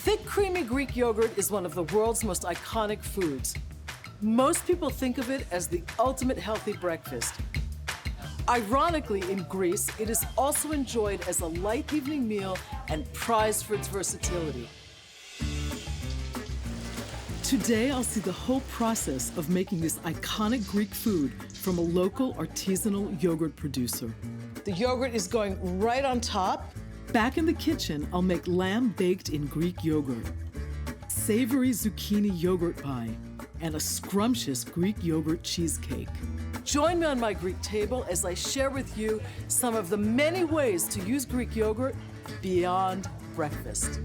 Thick, creamy Greek yogurt is one of the world's most iconic foods. Most people think of it as the ultimate healthy breakfast. Ironically, in Greece, it is also enjoyed as a light evening meal and prized for its versatility. Today, I'll see the whole process of making this iconic Greek food from a local artisanal yogurt producer. The yogurt is going right on top. Back in the kitchen, I'll make lamb baked in Greek yogurt, savory zucchini yogurt pie, and a scrumptious Greek yogurt cheesecake. Join me on my Greek table as I share with you some of the many ways to use Greek yogurt beyond breakfast.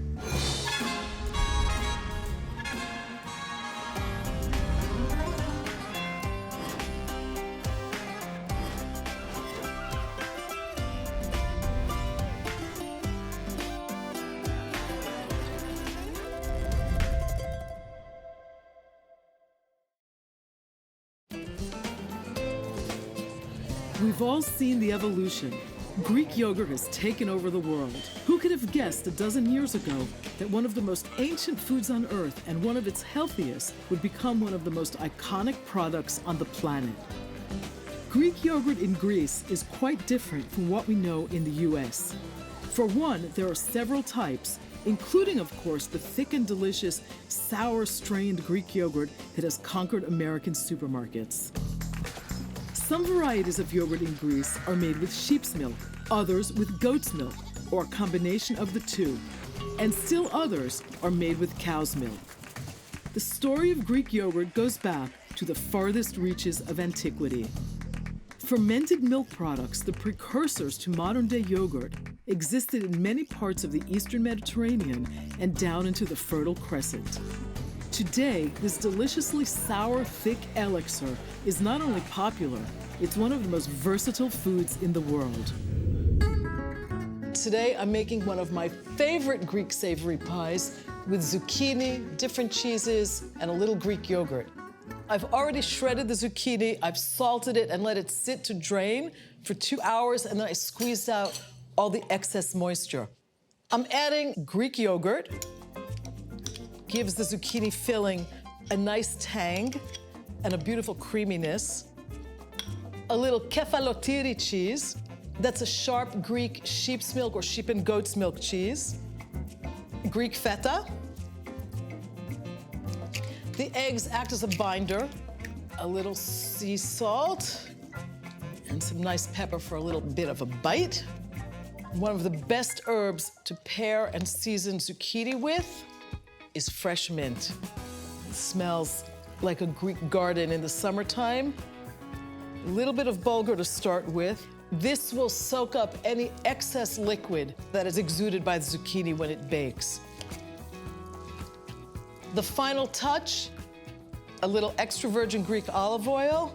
We've all seen the evolution. Greek yogurt has taken over the world. Who could have guessed a dozen years ago that one of the most ancient foods on earth and one of its healthiest would become one of the most iconic products on the planet? Greek yogurt in Greece is quite different from what we know in the US. For one, there are several types, including, of course, the thick and delicious sour-strained Greek yogurt that has conquered American supermarkets. Some varieties of yogurt in Greece are made with sheep's milk, others with goat's milk, or a combination of the two, and still others are made with cow's milk. The story of Greek yogurt goes back to the farthest reaches of antiquity. Fermented milk products, the precursors to modern-day yogurt, existed in many parts of the Eastern Mediterranean and down into the Fertile Crescent. Today, this deliciously sour, thick elixir is not only popular, it's one of the most versatile foods in the world. Today, I'm making one of my favorite Greek savory pies with zucchini, different cheeses, and a little Greek yogurt. I've already shredded the zucchini, I've salted it and let it sit to drain for 2 hours, and then I squeezed out all the excess moisture. I'm adding Greek yogurt. Gives the zucchini filling a nice tang and a beautiful creaminess. A little kefalotiri cheese. That's a sharp Greek sheep's milk or sheep and goat's milk cheese. Greek feta. The eggs act as a binder. A little sea salt and some nice pepper for a little bit of a bite. One of the best herbs to pair and season zucchini with is fresh mint. It smells like a Greek garden in the summertime. A little bit of bulgur to start with. This will soak up any excess liquid that is exuded by the zucchini when it bakes. The final touch, a little extra virgin Greek olive oil.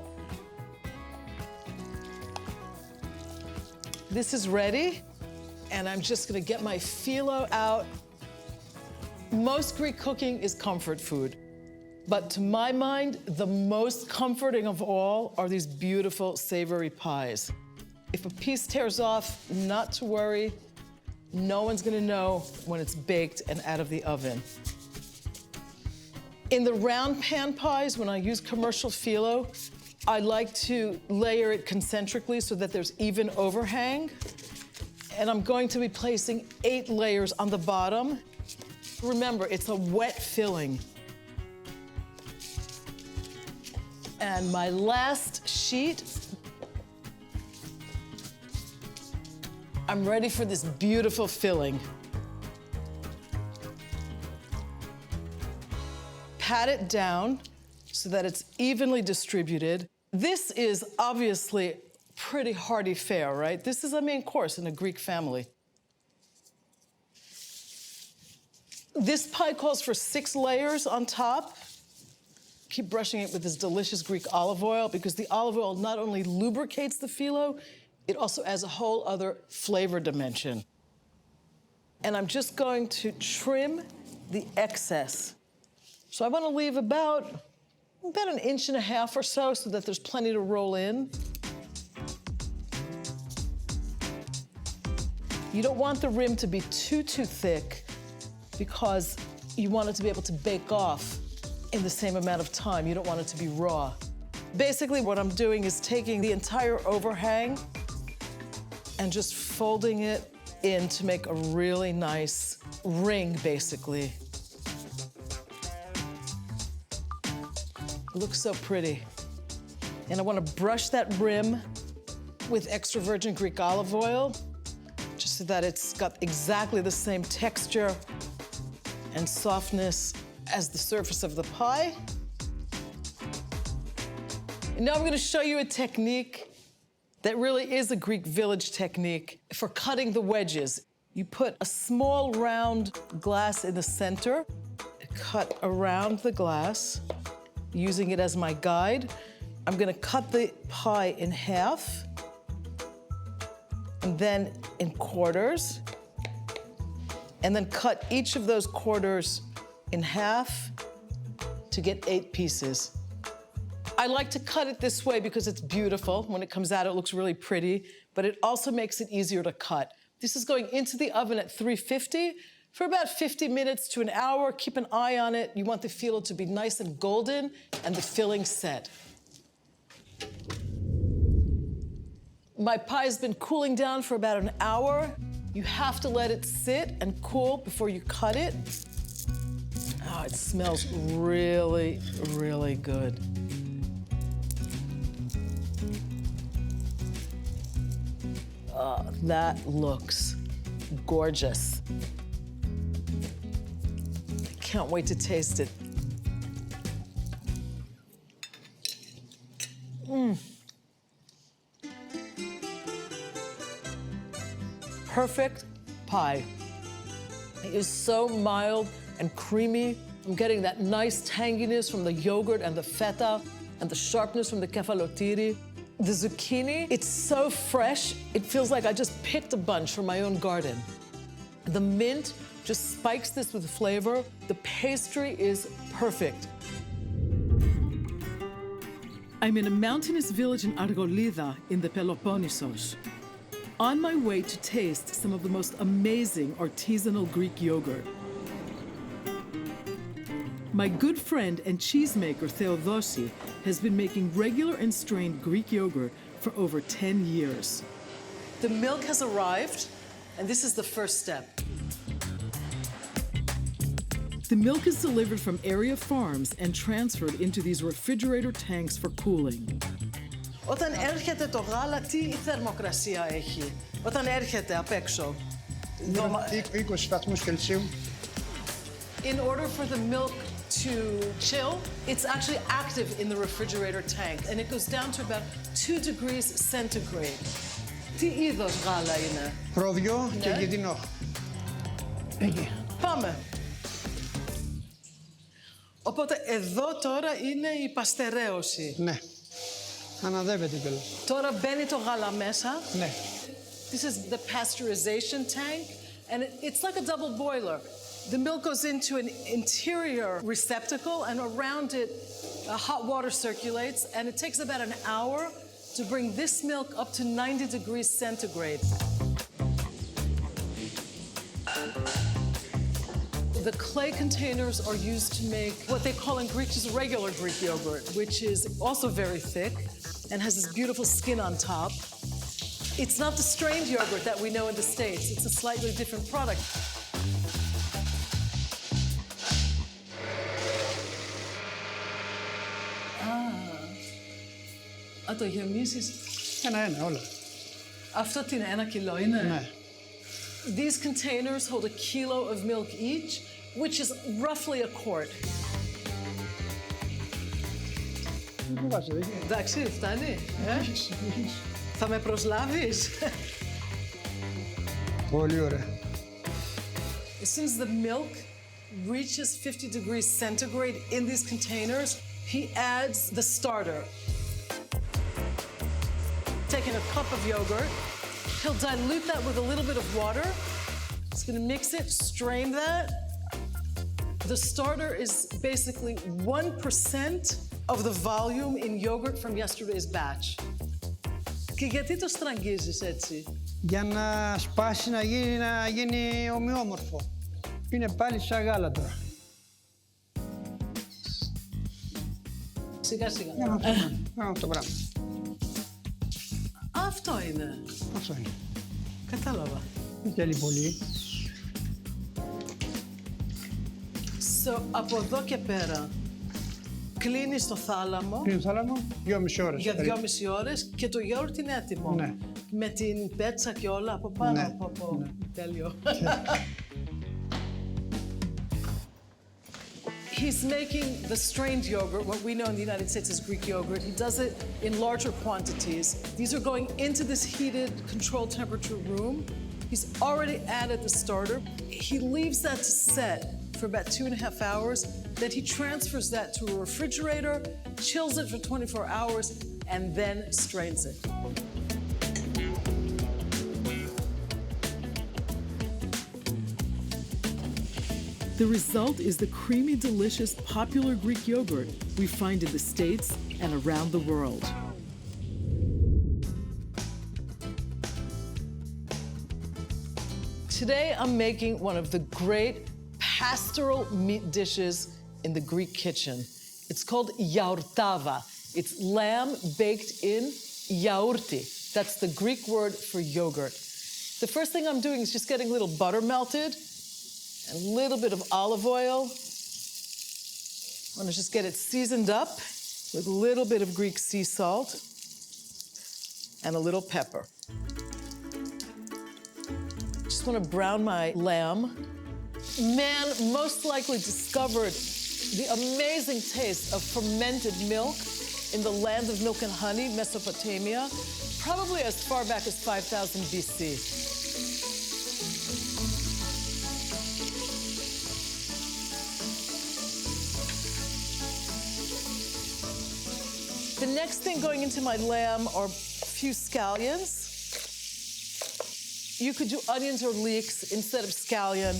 This is ready, and I'm just gonna get my phyllo out. Most Greek cooking is comfort food, but to my mind, the most comforting of all are these beautiful savory pies. If a piece tears off, not to worry. No one's gonna know when it's baked and out of the oven. In the round pan pies, when I use commercial phyllo, I like to layer it concentrically so that there's even overhang. And I'm going to be placing 8 layers on the bottom. Remember, it's a wet filling. And my last sheet, I'm ready for this beautiful filling. Pat it down so that it's evenly distributed. This is obviously pretty hearty fare, right? This is a main course in a Greek family. This pie calls for 6 layers on top. Keep brushing it with this delicious Greek olive oil because the olive oil not only lubricates the phyllo, it also adds a whole other flavor dimension. And I'm just going to trim the excess. So I want to leave about 1.5 inches or so that there's plenty to roll in. You don't want the rim to be too thick because you want it to be able to bake off in the same amount of time. You don't want it to be raw. Basically, what I'm doing is taking the entire overhang and just folding it in to make a really nice ring, basically. It looks so pretty. And I want to brush that rim with extra virgin Greek olive oil, just so that it's got exactly the same texture and softness as the surface of the pie. And now I'm going to show you a technique that really is a Greek village technique for cutting the wedges. You put a small round glass in the center, cut around the glass, using it as my guide. I'm going to cut the pie in half, and then in quarters, and then cut each of those quarters in half to get 8 pieces. I like to cut it this way because it's beautiful. When it comes out, it looks really pretty, but it also makes it easier to cut. This is going into the oven at 350 for about 50 minutes to an hour. Keep an eye on it. You want the filo to be nice and golden and the filling set. My pie has been cooling down for about an hour. You have to let it sit and cool before you cut it. Oh, it smells really, really good. That looks gorgeous. I can't wait to taste it. Perfect pie. It is so mild and creamy. I'm getting that nice tanginess from the yogurt and the feta and the sharpness from the kefalotiri. The zucchini, it's so fresh, it feels like I just picked a bunch from my own garden. The mint just spikes this with flavor. The pastry is perfect. I'm in a mountainous village in Argolida in the Peloponnesos, on my way to taste some of the most amazing artisanal Greek yogurt. My good friend and cheesemaker Theodosi has been making regular and strained Greek yogurt for over 10 years. The milk has arrived, and this is the first step. The milk is delivered from area farms and transferred into these refrigerator tanks for cooling. Όταν έρχεται το γάλα, τι θερμοκρασία έχει? Όταν έρχεται απ' έξω. 20 βαθμούς Κελσίου. In order for the milk to chill, it's actually active in the refrigerator tank, and it goes down to about 2 degrees centigrade. Τι είδος γάλα είναι? Ρόδιο και γετινό. Εκεί. Πάμε. Οπότε εδώ τώρα είναι η παστερέωση. Ναι. Αναδεύεται κιόλας. Τώρα μπαίνει το γάλα μέσα. Ναι. This is the pasteurization tank, and it's like a double boiler. The milk goes into an interior receptacle, and around it, hot water circulates, and it takes about an hour to bring this milk up to 90 degrees centigrade. The clay containers are used to make what they call in Greek just regular Greek yogurt, which is also very thick and has this beautiful skin on top. It's not the strained yogurt that we know in the States. It's a slightly different product. Το γεμίσεις. Ένα-ένα όλα. Αυτό τι είναι, 1 κιλό είναι? Ναι. These containers hold a kilo of milk each, which is roughly a quart. Εντάξει, φτάνει. Θα με προσλάβεις? Πολύ ωραία. As soon as the milk reaches 50 degrees centigrade in these containers, he adds the starter. Taking a cup of yogurt, he'll dilute that with a little bit of water. He's gonna mix it, strain that. The starter is basically 1% of the volume in yogurt from yesterday's batch. Και γιατί το στραγγίζεις έτσι? Για να σπάσει, να γίνει ομοιόμορφο. Είναι πάλι σαν γάλα τώρα. Σιγά σιγά. Αυτό πράγμα. Αυτό είναι. Αυτό είναι. Κατάλαβα. Δεν θέλει πολύ. So, από εδώ και πέρα, κλείνεις το θάλαμο Πριν θάλαμο, 2,5 ώρες. για 2,5 ώρες και το γιαούρτι είναι έτοιμο. Ναι. Με την πέτσα και όλα από πάνω. Ναι. Από. Τέλειο. He's making the strained yogurt, what we know in the United States as Greek yogurt. He does it in larger quantities. These are going into this heated, controlled temperature room. He's already added the starter. He leaves that to set for about 2.5 hours. Then he transfers that to a refrigerator, chills it for 24 hours, and then strains it. The result is the creamy, delicious, popular Greek yogurt we find in the States and around the world. Today I'm making one of the great pastoral meat dishes in the Greek kitchen. It's called yaourtava. It's lamb baked in yaourti. That's the Greek word for yogurt. The first thing I'm doing is just getting a little butter melted and a little bit of olive oil. I want to just get it seasoned up with a little bit of Greek sea salt and a little pepper. Just want to brown my lamb. Man most likely discovered the amazing taste of fermented milk in the land of milk and honey, Mesopotamia, probably as far back as 5000 BC. The next thing going into my lamb are a few scallions. You could do onions or leeks instead of scallion.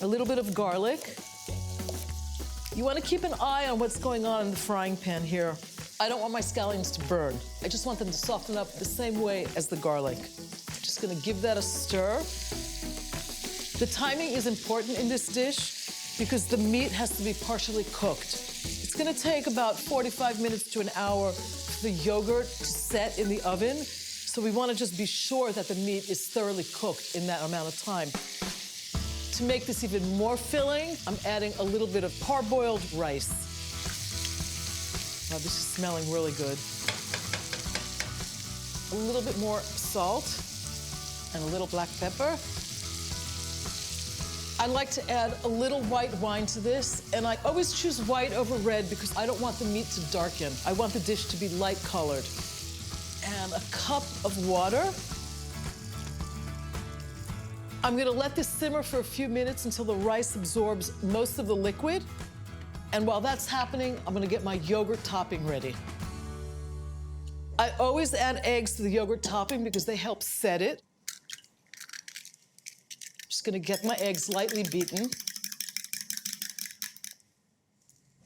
A little bit of garlic. You want to keep an eye on what's going on in the frying pan here. I don't want my scallions to burn. I just want them to soften up the same way as the garlic. Just going to give that a stir. The timing is important in this dish because the meat has to be partially cooked. It's going to take about 45 minutes to an hour for the yogurt to set in the oven. So we want to just be sure that the meat is thoroughly cooked in that amount of time. To make this even more filling, I'm adding a little bit of parboiled rice. Now this is smelling really good. A little bit more salt and a little black pepper. I like to add a little white wine to this, and I always choose white over red because I don't want the meat to darken. I want the dish to be light colored. And a cup of water. I'm gonna let this simmer for a few minutes until the rice absorbs most of the liquid. And while that's happening, I'm gonna get my yogurt topping ready. I always add eggs to the yogurt topping because they help set it. Just gonna get my eggs lightly beaten.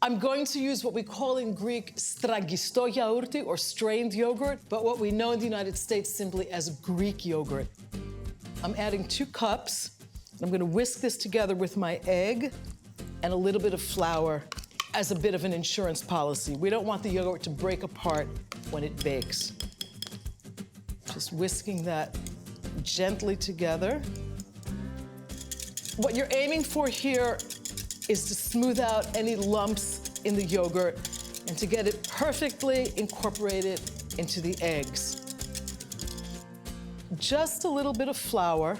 I'm going to use what we call in Greek stragisto yaourti or strained yogurt, but what we know in the United States simply as Greek yogurt. I'm adding 2 cups. I'm going to whisk this together with my egg and a little bit of flour as a bit of an insurance policy. We don't want the yogurt to break apart when it bakes. Just whisking that gently together. What you're aiming for here is to smooth out any lumps in the yogurt and to get it perfectly incorporated into the eggs. Just a little bit of flour.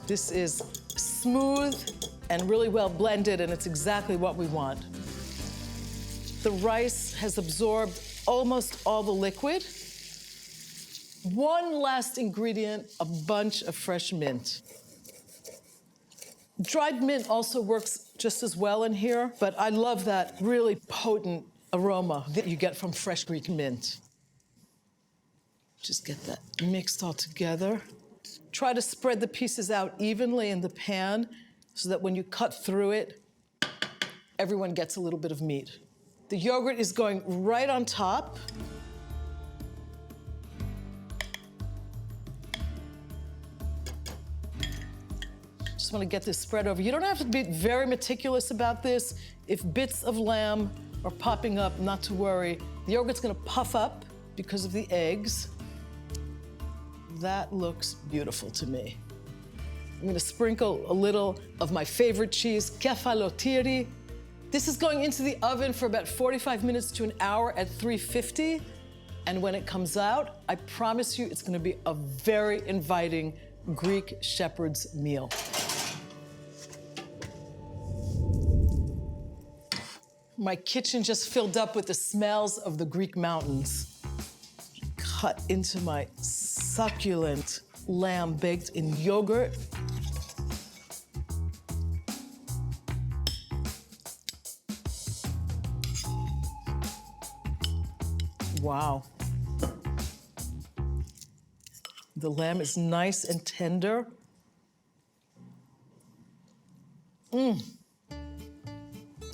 This is smooth and really well blended, and it's exactly what we want. The rice has absorbed almost all the liquid. One last ingredient, a bunch of fresh mint. Dried mint also works just as well in here, but I love that really potent aroma that you get from fresh Greek mint. Just get that mixed all together. Try to spread the pieces out evenly in the pan so that when you cut through it, everyone gets a little bit of meat. The yogurt is going right on top. Just just want to get this spread over. You don't have to be very meticulous about this. If bits of lamb are popping up, not to worry. The yogurt's going to puff up because of the eggs. That looks beautiful to me. I'm going to sprinkle a little of my favorite cheese, kefalotiri. This is going into the oven for about 45 minutes to an hour at 350. And when it comes out, I promise you it's going to be a very inviting Greek shepherd's meal. My kitchen just filled up with the smells of the Greek mountains. Cut into my succulent lamb baked in yogurt. Wow. The lamb is nice and tender.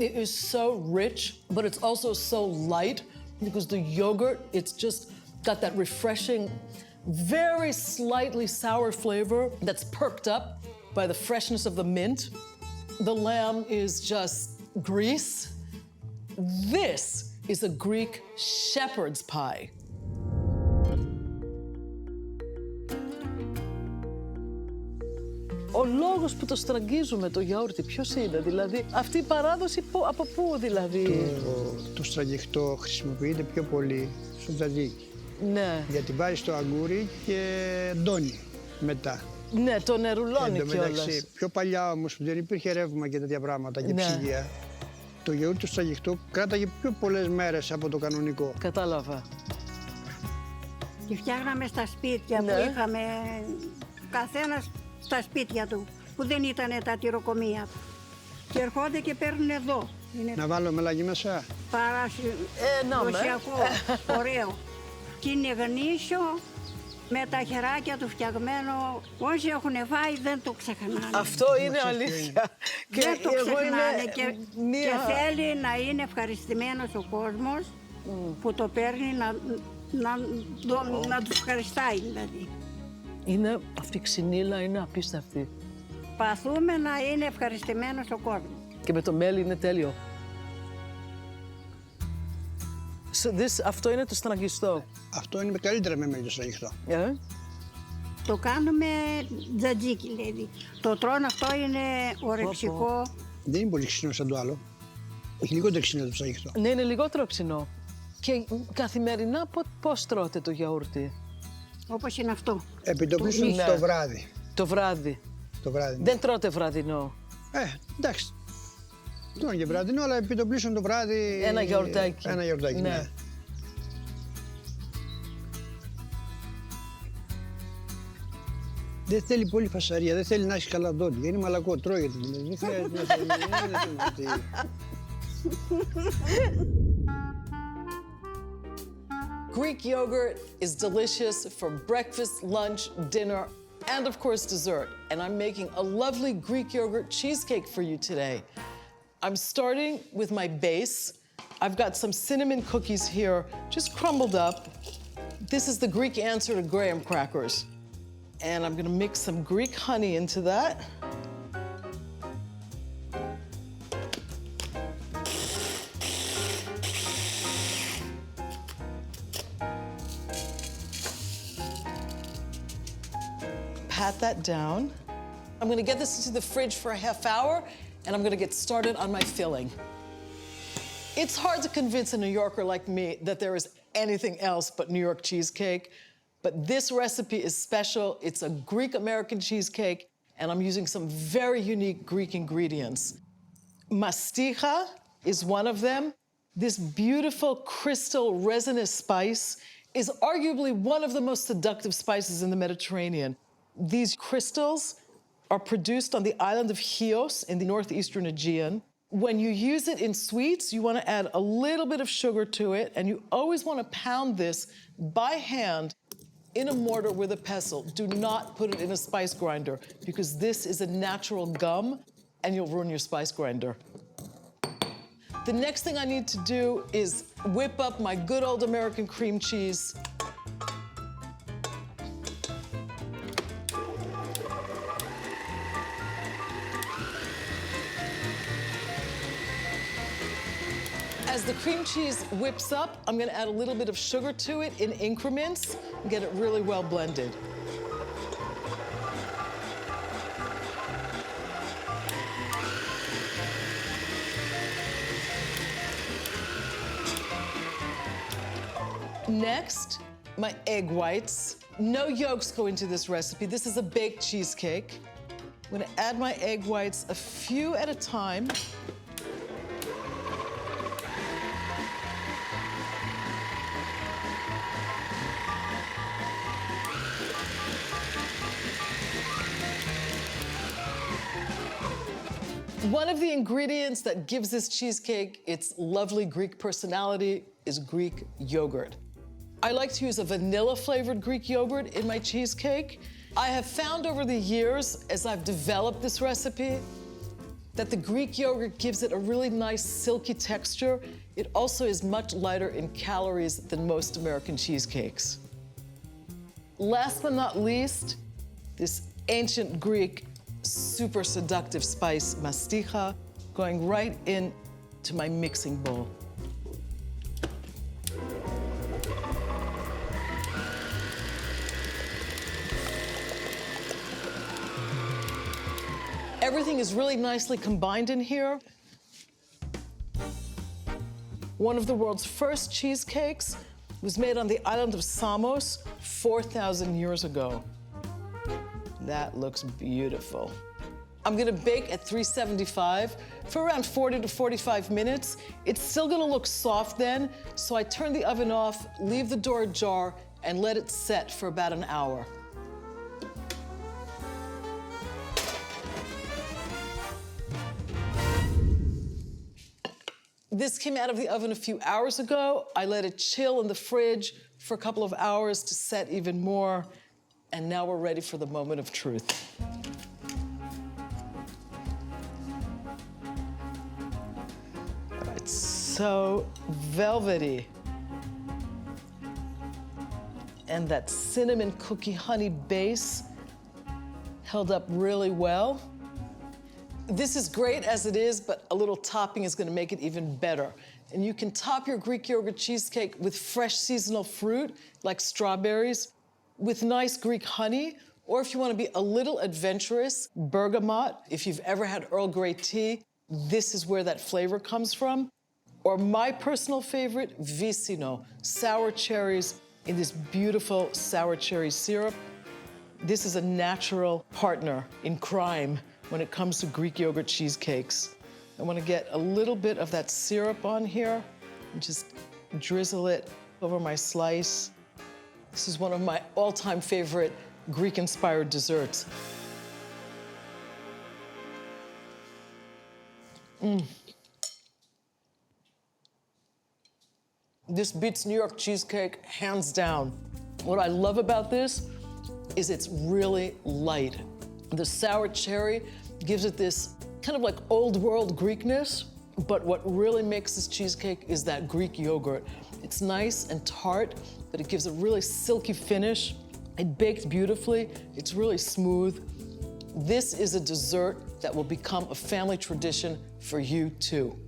It is so rich, but it's also so light because the yogurt, it's just got that refreshing, very slightly sour flavor that's perked up by the freshness of the mint. The lamb is just grease. This is a Greek shepherd's pie. Ο λόγος που το στραγγίζουμε το γιαούρτι, ποιος είναι, δηλαδή, αυτή η παράδοση από πού δηλαδή? Το στραγγιχτό χρησιμοποιείται πιο πολύ στο τζατζίκι. Ναι. Γιατί βάζεις το αγκούρι και ντώνει μετά. Ναι, το νερουλώνει κιόλας. Εντάξει, πιο παλιά όμως που δεν υπήρχε ρεύμα και τέτοια πράγματα και ψυγεία, το γιαούρτι το στραγγιχτό κράταγε πιο πολλές μέρες από το κανονικό. Κατάλαβα. Και φτιάχναμε στα σπίτια που είχαμε καθένας στα σπίτια του, που δεν ήταν τα τυροκομεία. Και ερχόνται και παίρνουν εδώ. Είναι να βάλω μελαγί μέσα. Παραδοσιακό, ωραίο. Και είναι γνήσιο, με τα χεράκια του φτιαγμένο. Όσοι έχουν φάει δεν το ξεχνάνε. Αυτό είναι αλήθεια. Δεν το ξεχνάνε και θέλει να είναι ευχαριστημένος ο κόσμος που το παίρνει, να τους ευχαριστάει δηλαδή. Είναι, αυτή η ξυνήλα είναι απίστευτη. Παθούμε να είναι ευχαριστημένος ο κόσμος. Και με το μέλι είναι τέλειο. Αυτό είναι το στραγγιστό. Αυτό είναι καλύτερα με μέλι το στραγγιστό. Το κάνουμε τζατζίκι, δηλαδή. Το τρώνε αυτό είναι ορεψικό. Δεν είναι πολύ ξινό σαν το άλλο. Έχει λιγότερο ξινό το στραγγιστό. Ναι, είναι λιγότερο ξινό. Και καθημερινά πώς τρώτε το γιαούρτι? Όπως είναι αυτό. Επιτοπλίσουν το βράδυ. Το βράδυ. Το βράδυ. Δεν τρώτε βραδινό. Εντάξει. Τρώω και βραδινό, αλλά επιτοπλίσουν το βράδυ. Ένα γιαουρτάκι. Ένα γιαουρτάκι, ναι. Δεν θέλει πολύ φασαρία, δεν θέλει να έχει καλά δόντια. Είναι μαλακό, τρώγεται. Δεν χρειάζεται να Greek yogurt is delicious for breakfast, lunch, dinner, and of course dessert. And I'm making a lovely Greek yogurt cheesecake for you today. I'm starting with my base. I've got some cinnamon cookies here, just crumbled up. This is the Greek answer to graham crackers. And I'm gonna mix some Greek honey into that. Pat that down. I'm gonna get this into the fridge for a half hour, and I'm gonna get started on my filling. It's hard to convince a New Yorker like me that there is anything else but New York cheesecake, but this recipe is special. It's a Greek-American cheesecake, and I'm using some very unique Greek ingredients. Masticha is one of them. This beautiful crystal resinous spice is arguably one of the most seductive spices in the Mediterranean. These crystals are produced on the island of Chios in the northeastern Aegean. When you use it in sweets, you want to add a little bit of sugar to it, and you always want to pound this by hand in a mortar with a pestle. Do not put it in a spice grinder, because this is a natural gum, and you'll ruin your spice grinder. The next thing I need to do is whip up my good old American cream cheese. As the cream cheese whips up, I'm gonna add a little bit of sugar to it in increments and get it really well blended. Next, my egg whites. No yolks go into this recipe. This is a baked cheesecake. I'm gonna add my egg whites a few at a time. One of the ingredients that gives this cheesecake its lovely Greek personality is Greek yogurt. I like to use a vanilla-flavored Greek yogurt in my cheesecake. I have found over the years, as I've developed this recipe, that the Greek yogurt gives it a really nice silky texture. It also is much lighter in calories than most American cheesecakes. Last but not least, this ancient Greek super seductive spice, masticha, going right into my mixing bowl. Everything is really nicely combined in here. One of the world's first cheesecakes was made on the island of Samos 4,000 years ago. That looks beautiful. I'm gonna bake at 375 for around 40 to 45 minutes. It's still gonna look soft then, so I turn the oven off, leave the door ajar, and let it set for about an hour. This came out of the oven a few hours ago. I let it chill in the fridge for a couple of hours to set even more. And now we're ready for the moment of truth. It's so velvety. And that cinnamon cookie honey base held up really well. This is great as it is, but a little topping is gonna make it even better. And you can top your Greek yogurt cheesecake with fresh seasonal fruit, like strawberries, with nice Greek honey, or if you want to be a little adventurous, bergamot. If you've ever had Earl Grey tea, this is where that flavor comes from. Or my personal favorite, vicino, sour cherries in this beautiful sour cherry syrup. This is a natural partner in crime when it comes to Greek yogurt cheesecakes. I want to get a little bit of that syrup on here and just drizzle it over my slice. This is one of my all-time favorite Greek-inspired desserts. This beats New York cheesecake hands down. What I love about this is it's really light. The sour cherry gives it this kind of like old world Greekness, but what really makes this cheesecake is that Greek yogurt. It's nice and tart, but it gives a really silky finish. It baked beautifully. It's really smooth. This is a dessert that will become a family tradition for you too.